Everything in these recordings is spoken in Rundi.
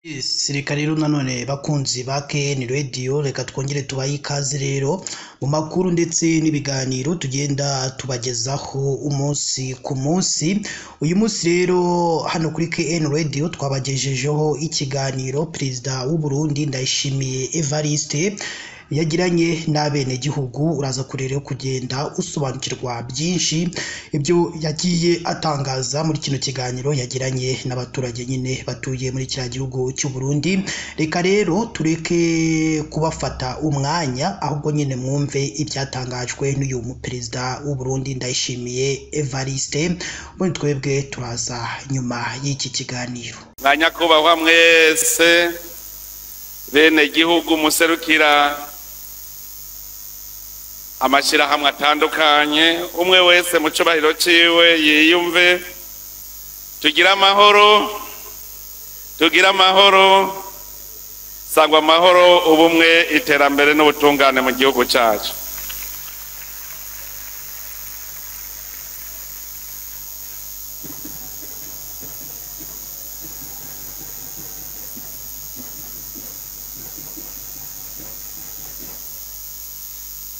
Reka rero nanone bakunzi ba KN Radio reka twongere tubaye ikaze rero mu makuru ndetse n'ibiganiro tugenda tubagezaho umunsi ku munsi. Uyu munsi rero hano kuri KN Radio twabagejejeho ikiganiro Perezida w'u Burundi Ndayishimiye Evariste yagiranye n'abene gihugu. Uraza kurero kugenda usobanukirwa byinshi ibyo yagiye atangaza muri kino kiganiro yagiranye n'abaturage nyine batuye muri kiriya gihugu cy'u Burundi. Reka rero tureke kubafata umwanya ahubwo nyine mwumve ibyatangajwe n'uyu Perezida w'u Burundi Ndayishimiye Evariste, ubundi twebwe turaza nyuma y'iki kiganiro. Banyakubahwa mwese bene gihugu muserukira amashirahamwe atandukanye, umwe wese mu cubahiro ciwe yiyumve. Tugira amahoro, sangwa amahoro, ubumwe, iterambere n'ubutungane mu gihugu cacu.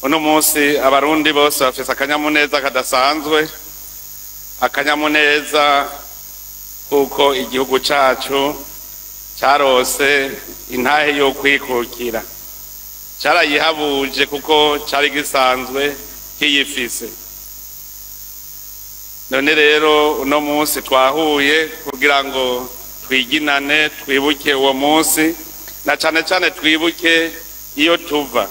Uno munsi abarundi bose bafise akanyamuneza kadasanzwe, akanyamuneza kuko igihugu cacu carose intahe yo kwikukira, carayihabuje kuko cari gisanzwe kiyifise. None rero uno munsi twahuye kugira ngo twiginane, twibuke uwo munsi, na cane cane twibuke iyo tuva.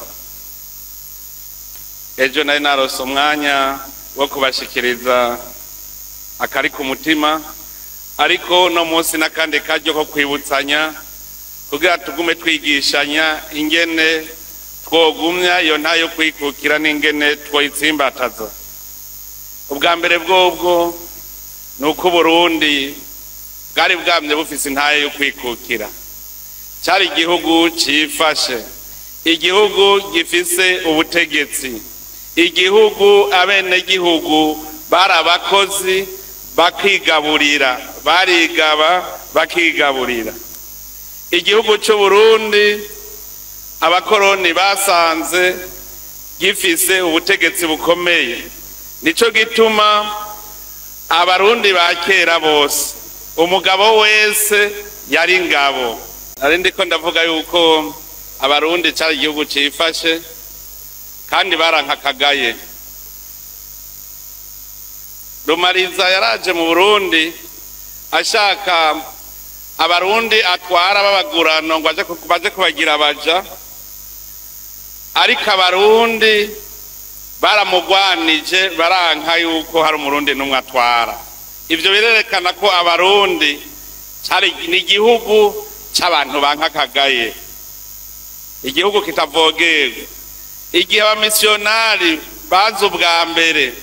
Ejo nari narose umwanya wo kubashikiriza akari ku mutima, ariko no munsi n'akandi karyo ko kwibutsanya kugira tugume twigishanya ingene twogumya iyo ntayo kwikukira n'ingene twoyitsimbataza. Ubwa mbere bwobwo nuko Burundi bwari bwamye bufise intayo yo kwikukira, cari igihugu cifashe, igihugu gifise ubutegetsi, igihugu abene gihugu barabakozi bakigaburira, barigaba bakigaburira. Igihugu cy'u Burundi abakoroni basanze gifise ubutegetsi bukomeye, nico gituma abarundi ba kera bose umugabo wese yari ngabo. Ari ndiko ndavuga yuko abarundi cyari igihugu cifashe kandi barankakagaye. Rumariza yaraje mu Burundi ashaka abarundi atwara babagurano ngo baje kubagira abaja, ariko abarundi baramugwanije baranka yuko hari umurundi n'umwe atwara. Ivyo birerekana ko abarundi cari ni igihugu c'abantu bankakagaye, igihugu kitavogerwa. Igihe abamisiyonari baza ubwa mbere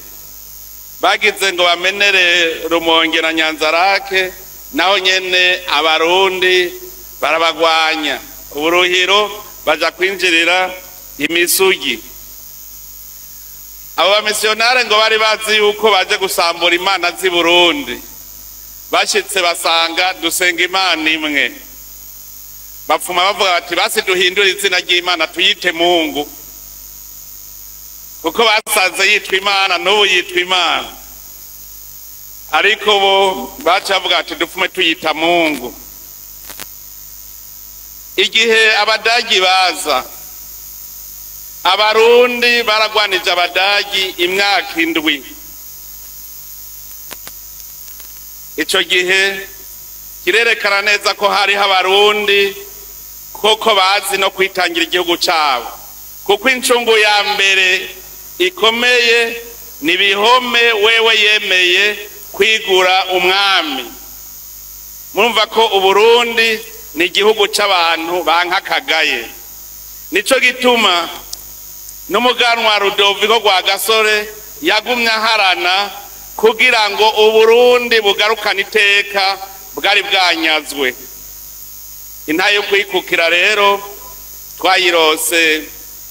bagize ngo bamenere Rumonge na Nyanzarake, naho nyene abarundi barabagwanya. Uburuhiro baja kwinjirira imisugi. Abo bamisiyonari ngo bari bazi yuko baje gusambura imana z'i Burundi, bashitse basanga dusenga imana imwe, bapfuma bavuga bati basi duhindure izina ry'Imana tuyite Mungu, kuko basanze yitwa Imana n'ubu yitwa Imana. Ariko bo baca bavuga ati dupfume tuyita Mungu. Igihe abadagi baza, abarundi baragwanije abadagi imyaka 7. Ico gihe kirerekana neza ko hariho abarundi koko bazi no kwitangira igihugu cabo, kuko incungu ya mbere ikomeye ni Bihome wewe yemeye kwigura umwami. Murumva ko Uburundi ni igihugu c'abantu bankakagaye. Nico gituma n'umuganwa Rudoviko Rwagasore yagumye aharana kugira ngo Uburundi bugarukane iteka bwari bwanyazwe. Intayo yo kwikukira rero twayirose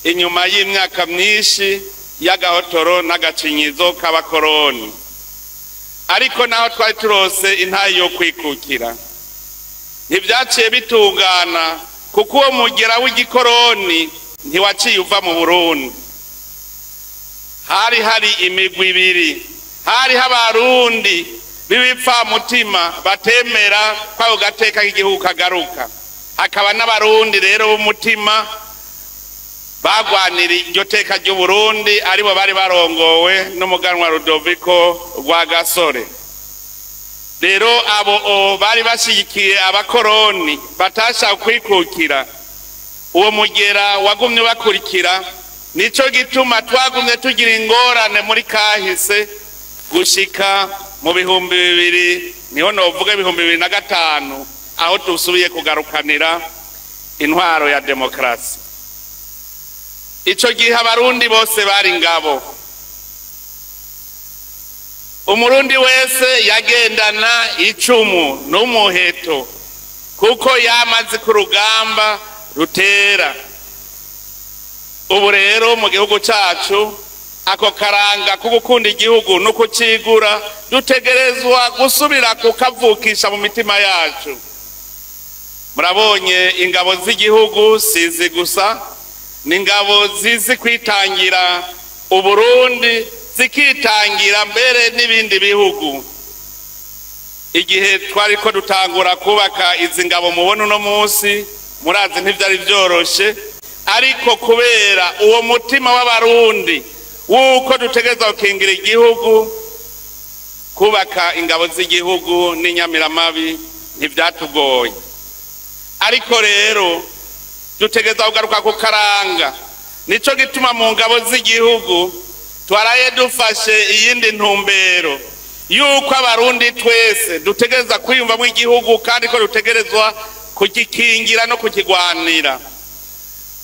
inyuma y'imyaka myinshi y'agahotoro n'agacinyizo k'abakoroni. Ariko naho twari turose intayo yo kwikukira, ntibyaciye bitungana kuko uwo mugera w'igikoroni ntiwaciye uva mu Burundi. hari imigwi ibiri, hariho abarundi b'ibipfamutima batemera ko ako gateka k'igihugu kagaruka, hakaba n'abarundi rero b'umutima bagwanira iryo teka ry'Uburundi, aribo bari barongowe n'umuganwa Rudoviko Rwagasore. Rero abo bari bashigikiye abakoroni batashaka kwikukira, uwo mugera wagumye bakurikira. Nico gituma twagumye tugira ingorane muri kahise gushika mu 2000, niho novuga 2005, aho dusubiye kugarukanira intwaro ya demokrasi. Ico gihe abarundi bose bari ngabo, umurundi wese yagendana icumu n'umuheto kuko yamaze ku rugamba rutera. Ubu rero mu gihugu cacu ako karanga ko gukunda igihugu no kucigura dutegerezwa gusubira kukavukisha mu mitima yacu. Murabonye ingabo z'igihugu sizi gusa, n'ingabo zizi kwitangira Uburundi, zikitangira mbere n'ibindi bihugu. Igihe twari ko dutangura kubaka izi ngabo mubona uno munsi, murazi ntivyari vyoroshe, ariko kubera uwo mutima w'abarundi wuko dutegereza gukingira igihugu, kubaka ingabo z'igihugu n'inyamiramabi ntivyatugoye. Ariko rero dutegereza kugaruka ku karanga. Nico gituma mu ngabo z'igihugu twaraye dufashe iyindi ntumbero yuko abarundi twese dutegereza kwiyumvamo igihugu, kandi ko dutegerezwa kugikingira no kukigwanira.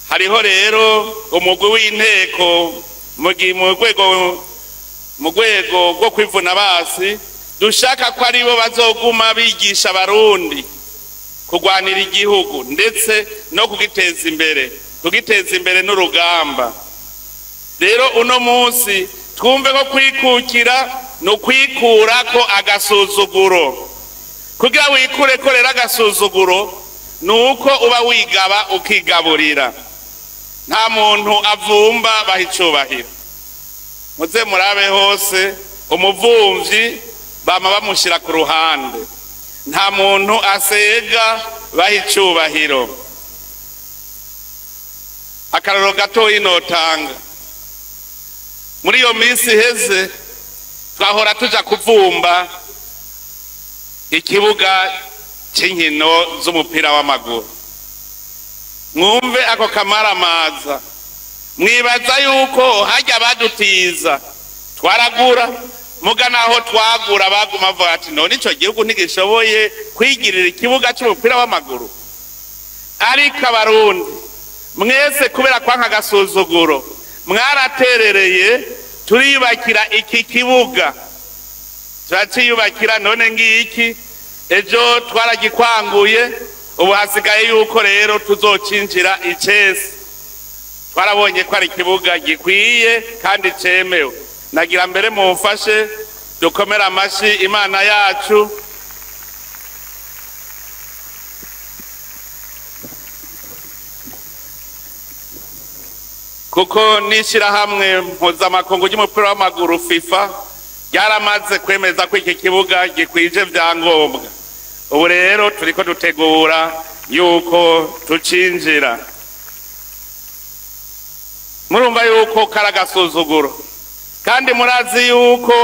Hariho rero umugwi w'inteko mu rwego rwo kwivuna basi, dushaka ko aribo bazoguma bigisha abarundi kugwanira igihugu ndetse no kugiteza imbere n'urugamba. Rero uno munsi twumve ko kwikukira no kwikurako agasuzuguro. Kugira wikure ko rero agasuzuguro nuko uba wigaba ukigaburira. Nta muntu avumba bahicubahira. Muze murabe hose umuvumvyi bama bamushira ku ruhande. Nta muntu asega bahicubahiro. Akararo gato inotanga. Muri iyo minsi heze twahora tuja kuvumba ikibuga c'inkino z'umupira w'amaguru. Mwumve ako kamaramaza, mwibaza yuko hajya badutiza twaragura, muga naho twagura baguma bavuga ati none ico gihugu ntigishoboye kwigirira ikibuga c'umupira w'amaguru. Ariko abarundi mwese kubera kwanka agasuzuguro mwaraterereye, turiyubakira iki kibuga, turaciyubakira. None ngiki ejo twaragikwanguye, ubu hasigaye yuko rero tuzocinjira icese. Twarabonye ko ari ikibuga gikwiye kandi cemewe. Nagira mbere mumfashe dukomera amashi Imana yacu. Kuko n'ishirahamwe mpuzamakungu ry'umupira w'amaguru FIFA ryaramaze kwemeza ko iki kibuga gikwije vyangombwa. Ubu rero turiko dutegura yuko tucinjira. Murumva yuko karagasuzuguro, kandi murazi yuko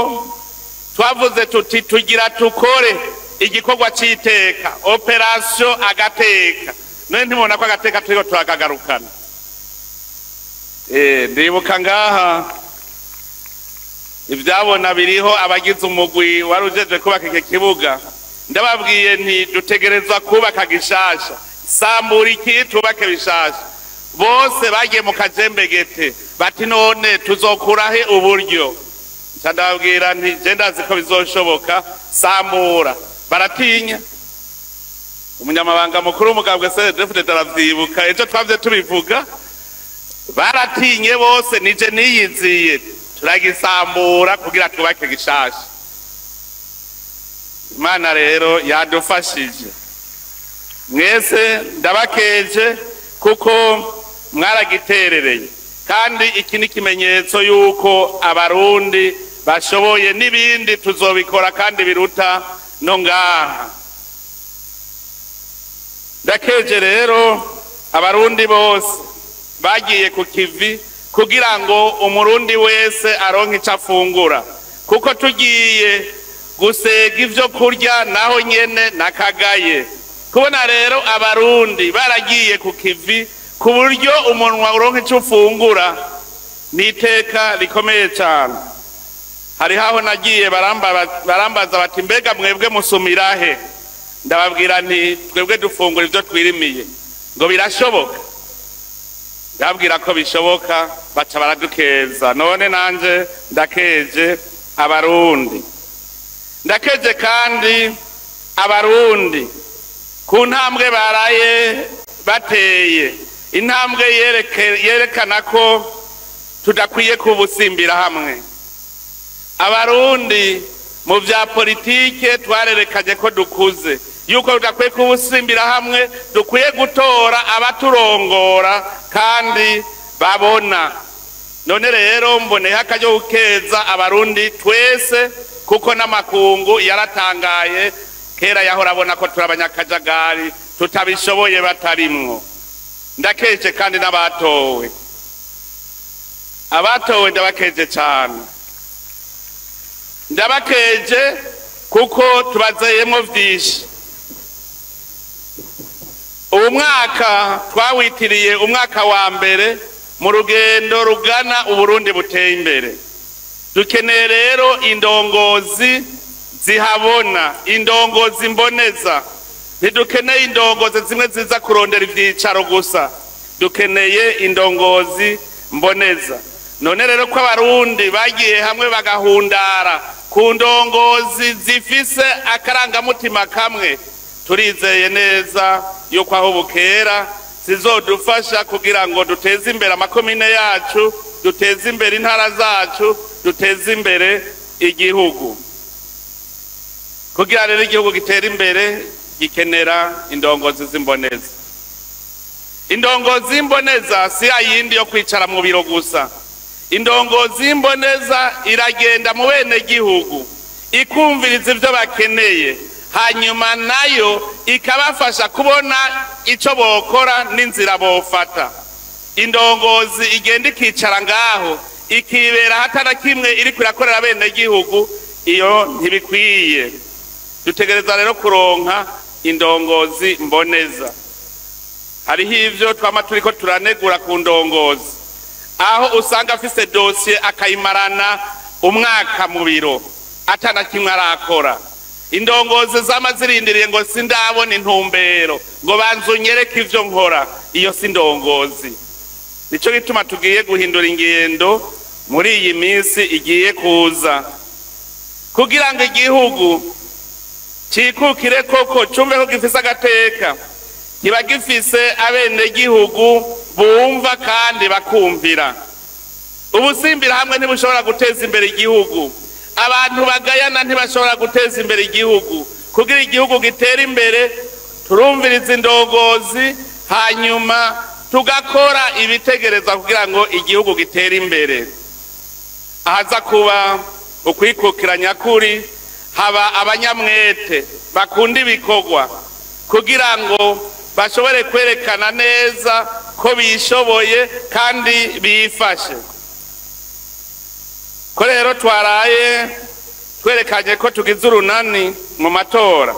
twavuze tuti tugira tukore igikorwa c'iteka, operation agateka. None ntimubona ko agateka turiko turakagarukana. Ndibuka ngaha ivyabona biriho abagize umugwi warujeje kubaka iki kibuga. Ndababwiye nti dutegerezwa kubaka gishasha, sambura iki tubake bishasha. Bose bagiye mu kajembegete bati none tuzokurahe uburyo. Ndababwira nti je ndazi ko bizoshoboka, sambura. Baratinya. Umunyamabanga mukuru w'umugambwe CDF taravyibuka, ejo twavye tubivuga. Baratinye bose, nije niyiziye turagisambura kugira tubake gishasha. Imana rero yadufashije. mwese ndabakeje kuko mwaragiterereye, kandi iki ni ikimenyetso yuko abarundi bashoboye, n'ibindi tuzobikora kandi biruta no ngaha. Ndakeje rero abarundi bose bagiye ku kivi kugira ngo umurundi wese aronke icyo afungura, kuko tugiye gusega ivyo kurya naho nyene nakagaye. Kubona rero abarundi baragiye ku kivi ku buryo umunwa uronke icyo ufungura n'iteka rikomeye cyane. Hari haho nagiye barambaza bati mbega mwebwe musumirahe? Ndababwira nti twebwe dufungura ivyo twirimiye. Ngo birashoboka? Ndababwira ko bishoboka, baca baradukeza. None nanje ndakeje abarundi. Ndakeje kandi abarundi ku ntambwe baraye bateye, intambwe yerekana ko tudakwiye kubusimbira hamwe. Abarundi mu vya politike twarerekanye ko dukuze, yuko tudakwiye kubusimbira hamwe, dukwiye gutora abaturongora kandi babona. None rero mboneye akaryo gukeza abarundi twese, kuko n'amakungu yaratangaye. Kera yahora abona ko turi abanyakajagari tutabishoboye batarimwo. Ndakeje kandi n'abatowe. Abatowe ndabakeje cyane. Ndabakeje kuko tubazeyemo vyinshi. Ubu mwaka twawitiriye umwaka wa mbere mu rugendo rugana Uburundi buteye imbere. Dukeneye rero indongozi zihabona, indongozi mboneza. Ntidukeneye indongozi zimwe ziza kurondera ivyicaro gusa, dukeneye indongozi mboneza. None rero ko abarundi bagiye hamwe bagahundara ku ndongozi zifise akarangamutima kamwe, turizeye neza yuko aho bukera zizodufasha kugira ngo duteze imbere amakomine yacu, duteze imbere intara zacu, duteze imbere igihugu. Kugira rero igihugu gitera imbere gikenera indongozi zimboneza. Indongozi mboneza si ayindi yo kwicara mu biro gusa. Indongozi mboneza iragenda mu bene gihugu, ikumviriza ivyo bakeneye, hanyuma nayo ikabafasha kubona ico bokora n'inzira bofata. Indongozi igenda ikicara ngaho ikibera hatana kimwe iri kurakorera bene gihugu, iyo ntibikwiye. Dutegereza rero kuronka indongozi mboneza. Hariho ivyo twama turiko turanegura ku ndongozi, aho usanga afise dossier akayimarana umwaka mu biro atana kimwe arakora. Indongozi zama zirindiriye ngo sindabona intumbero, ngo banzunyereke ivyo nkora. Iyo si ndongozi. Nico gituma tugiye guhindura ingendo muri iyi minsi igiye kuza, kugira ngo igihugu cikukire koko cumve ko gifise agateka, kiba gifise abene gihugu bumva kandi bakumvira. Ubusimbira hamwe ntibushobora guteza imbere igihugu, abantu bagayana ntibashobora guteza imbere igihugu. Kugira igihugu gitera imbere turumviriza indongozi, hanyuma tugakora ibitegereza kugira ngo igihugu gitere imbere. Ahaza kuba ukwikukira nyakuri, haba abanyamwete bakunda ibikorwa kugira ngo bashobore kwerekana neza ko bishoboye kandi bifashe. Ko rero twaraye twerekanye ko tugize urunani mu matora,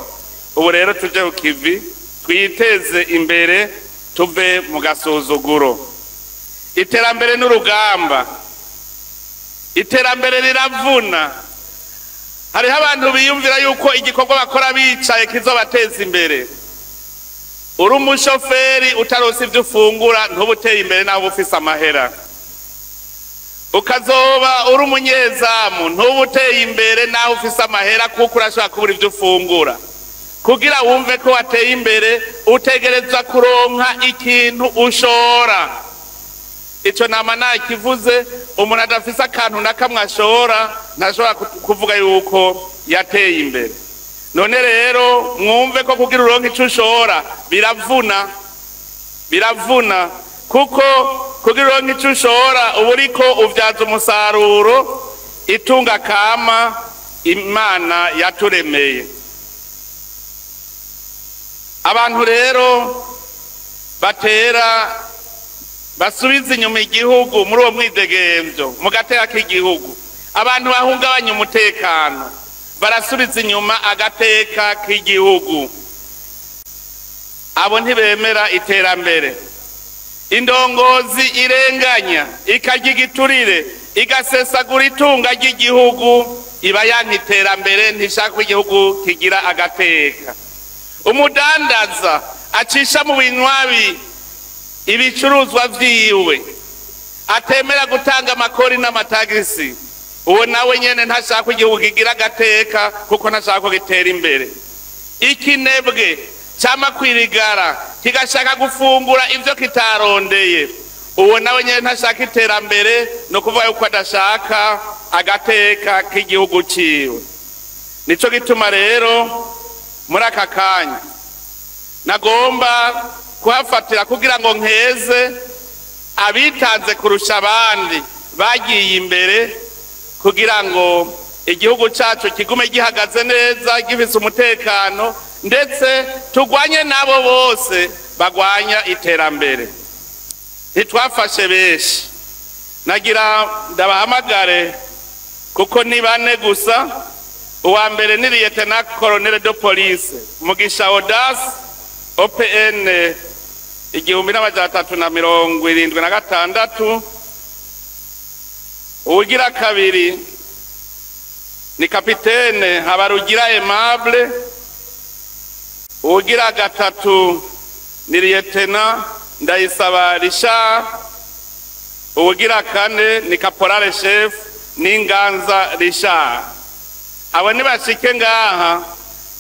ubu rero tuje ku kivi twiteze imbere, tuve mu gasuzuguro. Iterambere n'urugamba, iterambere riravuna. Hariho abantu biyumvira yuko igikorwa bakora bicaye kizobateza imbere. Uri umushoferi utaronse ivyo ufungura ntubuteye imbere naho ufise amahera. Ukazoba uri umunyezamu ntubuteye imbere naho ufise amahera, kuko urashobora kubura ivyo ufungura. Kugira wumve ko wateye imbere utegereza kuronka ikintu ushora. Ico nama nakivuze, umuntu adafise akantu na kamwe ashora ntashobora kuvuga yuko yateye imbere. none rero mwumve ko kugira uronke ico ushora biravuna kuko kugira uronke ico ushora uba uriko uvyaza umusaruro itunga kama Imana yaturemeye. Abantu rero batera basubiza inyuma igihugu muri uwo mwidegemvyo mu gateka k'igihugu, abantu bahungabanya umutekano barasubiza inyuma agateka k'igihugu, abo ntibemera iterambere. Indongozi irenganya ikarya igiturire igasesagura itunga ry'igihugu iba yanka iterambere, ntishaka ko igihugu kigira agateka. Umudandaza acisha mu binywabi ibicuruzwa vyiwe atemera gutanga amakori n'amatagisi, uwo nawe nyene ntashaka ko igihugu kigira agateka kuko ntashaka ko gitera imbere. Ikinebwe cama kwirigara kigashaka gufungura ivyo kitarondeye, uwo nawe nyene ntashaka iterambere, no kuvuga yuko adashaka agateka k'igihugu ciwe. Nico gituma rero muri aka kanya nagomba kuhafatira kugira ngo nkeze abitanze kurusha abandi bagiye imbere kugira ngo igihugu cacu kigume gihagaze neza gifise umutekano, ndetse tugwanye nabo bose bagwanya iterambere. Ntitwafashe benshi, nagira ndabahamagare kuko ni bane gusa. Uwa mbere ni Lieutenant Colonel de Police Mugisha Odas OPN 1376. Uwugira kabiri ni Kapitene Habarugira Aimable. Uwugira gatatu ni Lieutenant Ndayisaba Richard. Uwugira kane ni Caporal Chef Ninganza Richard. Abo nibashike ngaha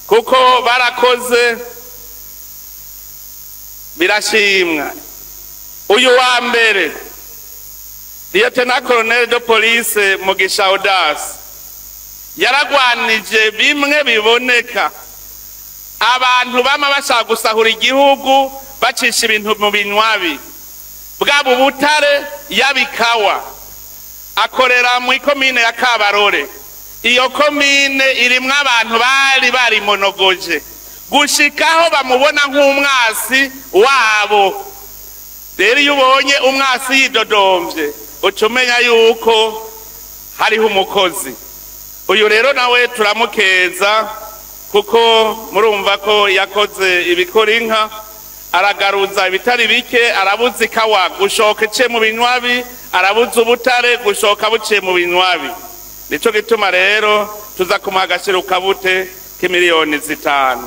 kuko barakoze birashimwa. Uyu wa mbere Lieutenant Colonel de Police Mugisha Odas yaragwanije bimwe biboneka abantu bama bashaka gusahura igihugu bacisha ibintu mu binywabi, bwabo ubutare yabikawa. Akorera mu ikomine ya Kabarore. Iyo komine irimwo abantu bari monogoje gushikaho bamubona nk'umwasi wabo. Rero iyo ubonye umwasi yidodomvye ucumenya yuko hariho umukozi. Uyu rero nawe turamukeza kuko murumva ko yakoze ibikora inka, aragaruza ibitari bike, arabuza ikawa gushoka iciye mu binywabi, arabuza ubutare gushoka buciye mu binywabi. Nico gituma rero tuza kumuha agaciro kabute k'imiliyoni 5.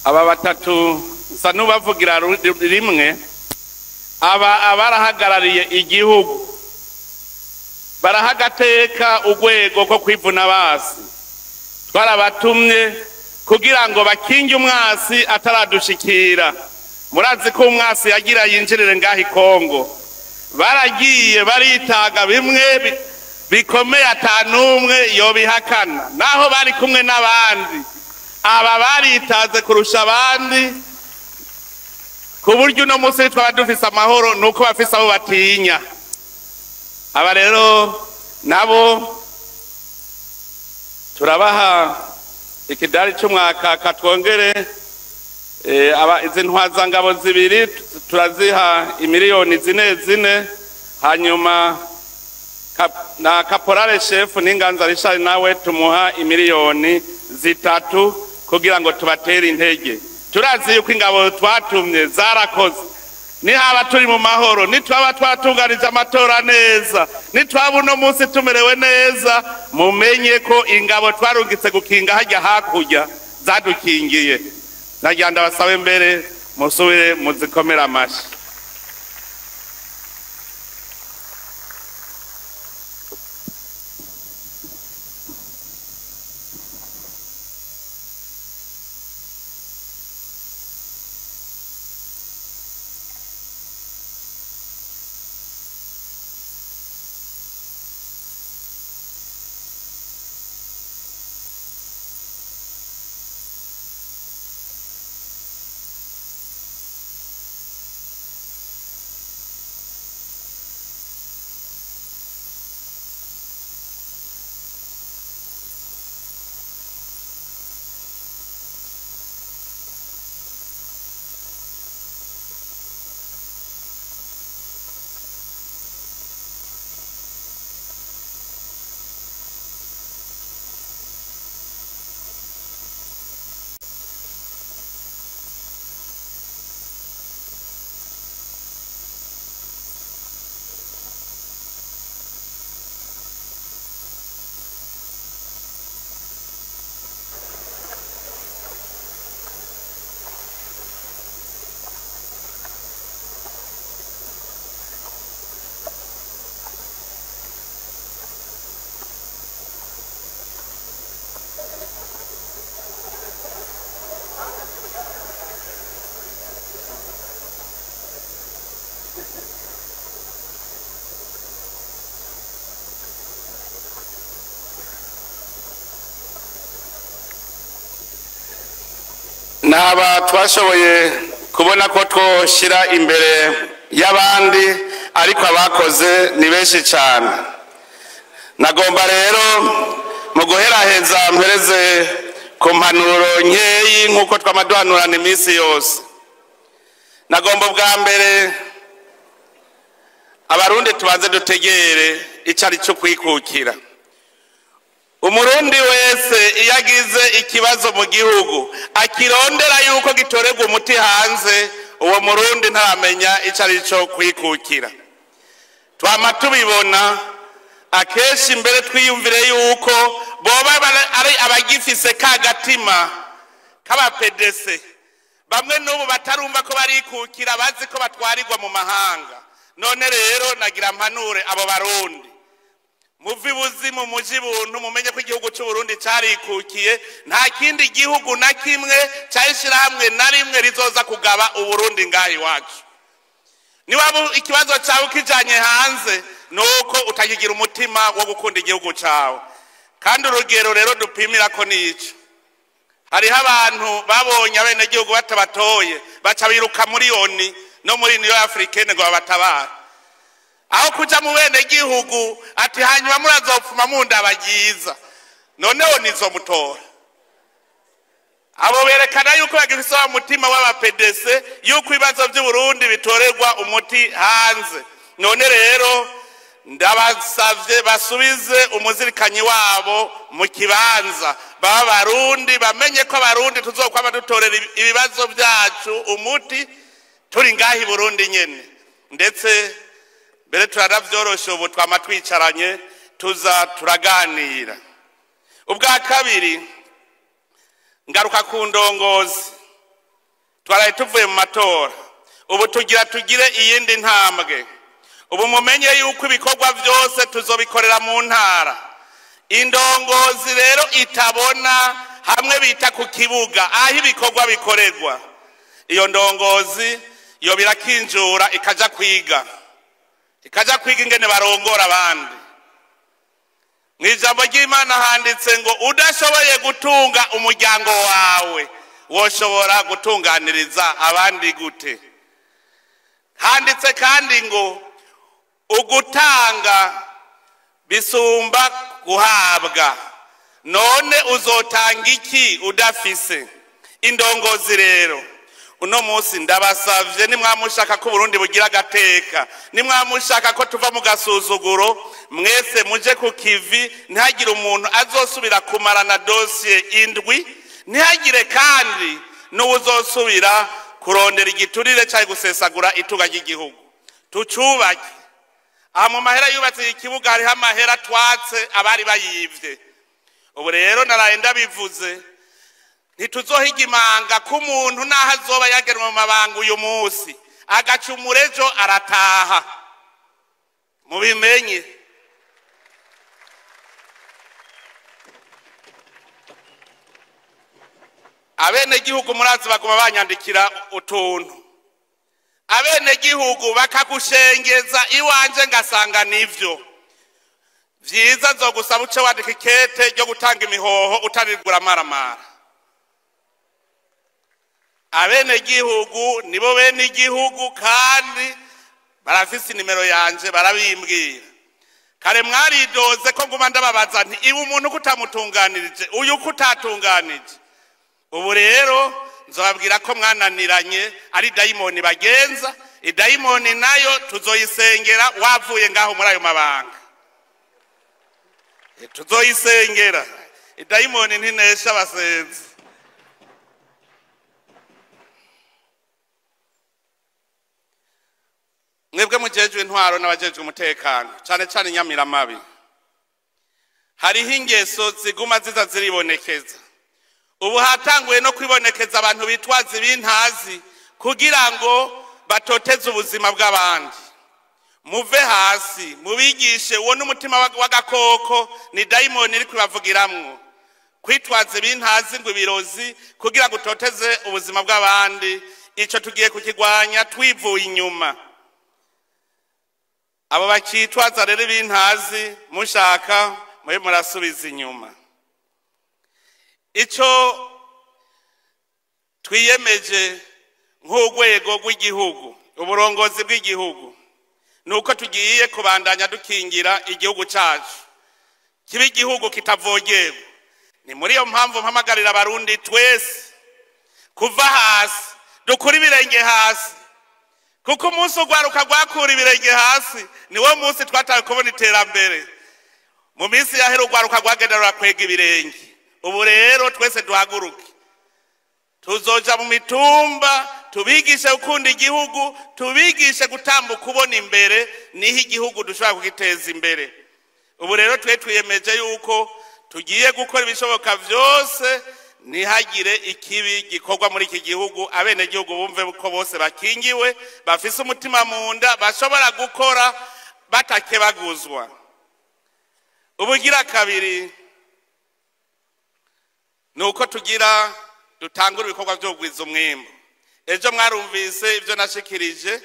Aba batatu sa nubavugira rimwe, abarahagarariye igihugu barahagateka urwego ko kwivuna basi. Twarabatumye kugira ngo bakinge umwasi ataradushikira. Murazi ko umwasi yagira yinjirire ngahi Kongo, baragiye baritaga bimwe bikomeye atanumwe yobihakana, naho bari kumwe n'abandi. Aba baritaze kurusha abandi ku buryo uno munsi twaba dufise amahoro nuko bafise abo batinya. Aba rero nabo turabaha ikidari cy'umwaka katwongere izi ntwazangabo zibiri turaziha imiliyoni zine hanyuma na kaporale chef n'inganza Richard nawe tumuha imiliyoni 3 kugira ngo tubatere intege. Turazi yuko ingabo twatumye zarakoze, ni haba turi mu mahoro, ni twaba twatunganije amatora neza, ni twaba uno munsi tumerewe neza, mumenye ko ingabo twarungitse gukinga hajya hakurya zadukingiye. Nagira ndabasabe mbere musubire muzikomera amashi. Naba twashoboye kubona ko twoshira imbere y'abandi ariko abakoze ni benshi cyane. Nagomba rero mu guheraheza mpereze ku mpanuro nkeyi nk'uko twamaduhanurana iminsi yose. Nagomba bwa mbere abarundi tubanze dutegere icari cyo kwikukira. Umurundi wese iyo agize ikibazo mu gihugu akirondera yuko gitorerwa umuti hanze, uwo murundi ntaramenya icari cyo kwikukira. Twama tubibona akeshi mbere twiyumvire yuko boba ari abagifise kagatima kaba PDC, bamwe n'ubu batarumva ko barikukira, bazi ko batwarirwa mu mahanga. None rero nagira mpanure abo barundi, muvi buzimu muji buntu, mumenye ko igihugu cy'u Burundi carikukiye, nta kindi gihugu na kimwe cyashira hamwe na rimwe rizoza kugaba u Burundi ngahi wacu. Niwaba ikibazo cyawe kijanye hanze nuko utakigira umutima wo gukunda igihugu cyawe. Kandi urugero rero dupimira ko nico, hariho abantu babonye abene gihugu batabatoye baca biruka muri ONU no muri Union Africaine ngo babatabara, aho kuja mu bene gihugu ati hanyuma murazopfuma mundabagiza. Noneho nizo mutora abo berekana yuko bagifise umutima w'aba PDC yuko ibibazo by'u Burundi bitorerwa umuti hanze. None rero ndabasavye basubize umuzirikanyi wabo mu kibanza, baba barundi bamenye ko abarundi tuzokwama dutorera ibibazo byacu umuti turi ngahi Burundi nyene. Ndetse mbere turavyoroshe ubu twama twicaranye tuza turaganira. Ubwa kabiri ngaruka ku ndongozi, twaraye tuvuye mu matora, ubu tugire iyindi ntambwe. Ubu mumenye yuko ibikorwa byose tuzobikorera mu ntara. Indongozi rero itabona hamwe bita ku kibuga aho ibikorwa bikorerwa, iyo ndongozi yo birakinjura ikaja kwiga ingene barongora abandi. Mwijambo ry'Imana handitse ngo udashoboye gutunga umuryango wawe woshobora gutunganiriza abandi gute. Handitse kandi ngo ugutanga bisumba guhabwa. none uzotanga iki udafise? Indongozi rero uno munsi ndabasavye, nimwamushaka ko Burundi bugira agateka, nimwamushaka ko tuva mu gasuzuguro, mwese muje ku kivi, ntihagire umuntu azosubira kumarana dosiye indwi, ntihagire kandi n'uwuzosubira kurondera igiturire cyangwa gusesagura itunga ry'igihugu. Tucubake. Aha mu mahera yubatse ikibuga hariho amahera twatse abari bayivye. Ubu rero naraye ndabivuze, ntituzohiga imanga ko umuntu naho azoba yagenwe mu mabanga uyu munsi agacumura ejo arataha. Mubimenye. Abenegihugu murazi baguma banyandikira utuntu, abenegihugu bakagushengeza iwanje ngasanga nivyo vyiza, nzogusaba uce wandika ikete ryo gutanga imihoho utarigura maramara. Abenegihugu nibo bene igihugu kandi barafise nimero yanje, barabimbwira. Kare mwaridoze ko nguma ndababaza nti iwe umuntu kutamutunganirije, uyu kutatunganije. Ubu rero nzobabwira ko mwananiranye ari dayimoni bagenza, idayimoni nayo tuzoyisengera wavuye ngaho muri ayo mabanga. Tuzoyisengera. Idayimoni ntinesha abasenzi. Mwebwe mujejwe intwaro n'abajejwe umutekano, cyane cyane Nyamiramabi, hariho ingeso ziguma ziza ziribonekeza. Ubu hatanguye no kwibonekeza abantu bitwaza ibintazi kugira ngo batoteze ubuzima bw'abandi. Muve hasi, mubigishe uwo n'umutima w'agakoko, ni dayimoni iri kubavugiramwo. Kwitwaza ibintazi ngo ibirozi kugira ngo utoteze ubuzima bw'abandi, ico tugiye kukigwanya twivuye inyuma. Abo bakitwaza rero ibintazi mushaka mwe murasubiza inyuma. Ico twiyemeje nk'urwego rw'igihugu, uburongozi bw'igihugu, nuko tugiye kubandanya dukingira igihugu cyacu kiba igihugu kitavogerwa. Ni muri iyo mpamvu mpamagarira abarundi twese kuva hasi, dukura ibirenge hasi, kuko umunsi ugwaruka gwakura ibirenge hasi niwo munsi twataye kubona iterambere. Mu minsi yahera ugwaruka gwagenderera kwega ibirenge. Ubu rero twese duhaguruke, tuzoja mu mitumba, tubigishe gukunda igihugu, tubigishe gutambuka ubona imbere, niho igihugu dushobora kugiteza imbere. Ubu rero twiyemeje yuko tugiye gukora ibishoboka vyose ntihagire ikibi gikorwa muri iki gihugu. Abenegihugu bumve ko bose bakingiwe, bafise umutima mu nda, bashobora gukora batakebaguzwa. Ubugira kabiri nuko tugira dutangura ibikorwa byo kugwiza umwimbo. Ejo mwarumvise ibyo nashikirije,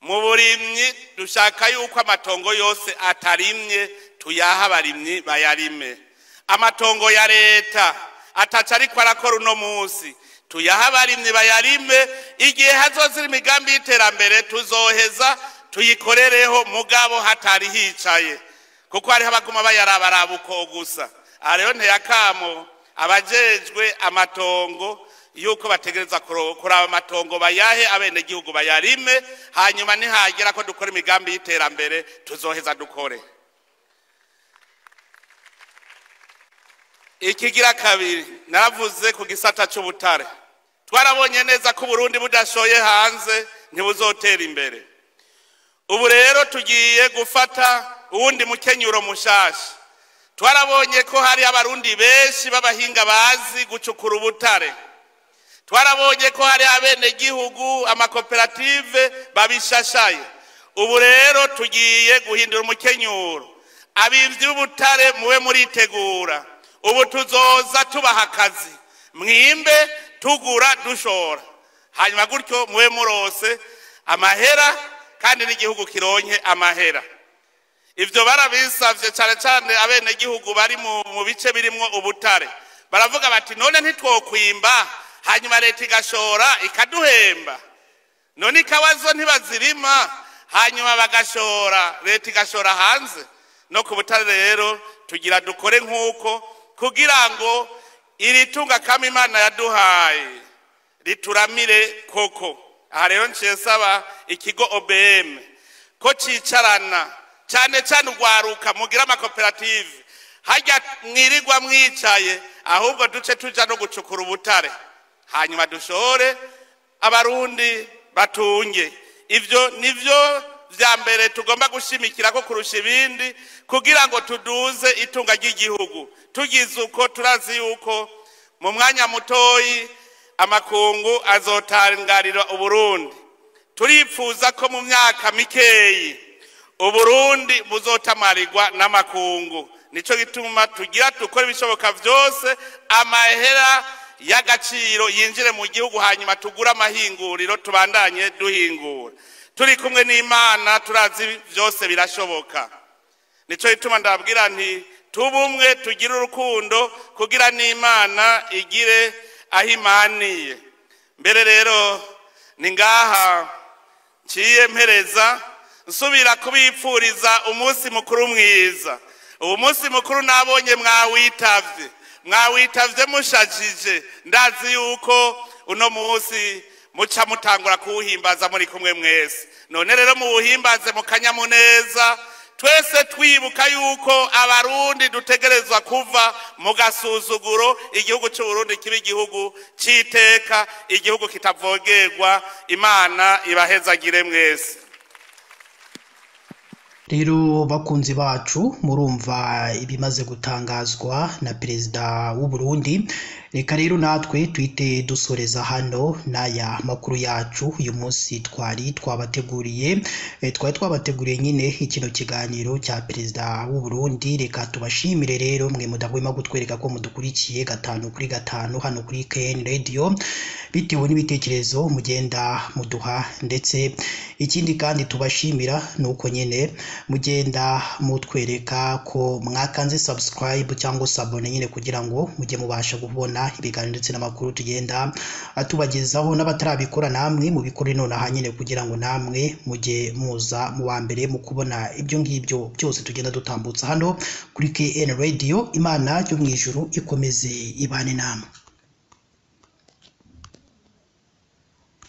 mu burimyi dushaka yuko amatongo yose atarimye tuyaha abarimyi bayarime. Amatongo ya leta ataca ariko arakora uno munsi tuyaha abarimyi bayarime. Igihe hazozira imigambi y'iterambere tuzoheza tuyikorereho, mugabo hatari hicaye, kuko hariho abaguma bayarabaraba uko gusa. Aha rero nteyakamo abajejwe amatongo yuko bategereza kuraba amatongo bayahe abenegihugu bayarime, hanyuma nihagera ko dukora imigambi y'iterambere tuzoheza dukore. Ikigira kabiri naravuze ku gisata cy'ubutare. Twarabonye neza ko Burundi budashoye hanze ntibuzotera imbere. Ubu rero tugiye gufata uwundi mukenyuro mushasha. Twarabonye ko hari abarundi benshi b'abahinga bazi gucukura ubutare. Twarabonye ko hari abenegihugu, amakoperative babishashaye. Ubu rero tugiye guhindura umukenyuro. Abivyi b'ubutare muwe muritegura. Ubu tuzoza tubaha akazi, mwimbe tugura dushora, hanyuma gutyo muwe murose amahera kandi n'igihugu kironke amahera. Ivyo barabisavye cyane cyane abenegihugu bari mu bice birimwo ubutare. Baravuga bati none ntitwokwimba hanyuma leta igashora ikaduhemba, none ikawazo ntibazirima hanyuma bagashora, leta igashora hanze. No ku butare rero tugira dukore nk'uko kugira ngo iri tunga kama Imana yaduhaye rituramire koko. Aha rero nsaba ikigo OBM ko cicarana cyane cyane ugwaruka mugira amakoperative hajya mwirirwa mwicaye, ahubwo duce tuja no gucukura ubutare hanyuma dushore abarundi batunge. Ivyo nivyo vya mbere tugomba gushimikira ko kurusha ibindi kugira ngo tuduze itunga ry'igihugu. Tugize uko turazi yuko mu mwanya mutoyi amakungu azotangarira Uburundi. Turifuza ko mu myaka mikeyi Uburundi buzotamarirwa n'amakungu. Nico gituma tugira tukora ibishoboka vyose amahera y'agaciro yinjire mu gihugu, hanyuma tugura amahinguriro tubandanye duhingura. Turi kumwe n'Imana turazi vyose birashoboka. Nico gituma ndabwira nti tubumwe tugire urukundo kugira n'Imana igire ahimaniye. Mbere rero ni ngaha ciye mpereza nsubira kubipfuriza umunsi mukuru mwiza. Uwo munsi mukuru nabonye mwawitavye mushajije. Ndazi yuko uno munsi muca mutangura kuwuhimbaza muri kumwe mwese. None rero muwuhimbaze mu kanyamuneza, twese twibuka yuko abarundi dutegerezwa kuva mu gasuzuguro, igihugu cy'u Burundi kiba igihugu c'iteka, igihugu kitavogerwa. Imana ibahezagire mwese. Rero bakunzi bacu, murumva ibimaze gutangazwa na perezida w'u Burundi. Reka rero natwe twite dusoreza hano n'aya makuru yacu uyu munsi twabateguriye nyine ikino kiganiro cya perezida w'u Burundi. Reka tubashimire rero mwe mudahwema gutwereka ko mudukurikiye 5 kuri 5 hano kuri KN Radio, bitewe n'ibitekerezo mugenda muduha, ndetse ikindi kandi tubashimira nuko nyene mugenda mutwereka ko mwakanze subscribe cyangwa sabone nyine kugira ngo mujye mubasha kubona ibiganiro ndetse n'amakuru tugenda atubagezaho. N'abatarabikora namwe mubikore nonaha nyine kugira ngo namwe mujye muza mu wa mbere mu kubona ibyo ngibyo byose tugenda dutambutsa hano kuri KN Radio. Imana yo mu ijuru ikomeze ibane namwe.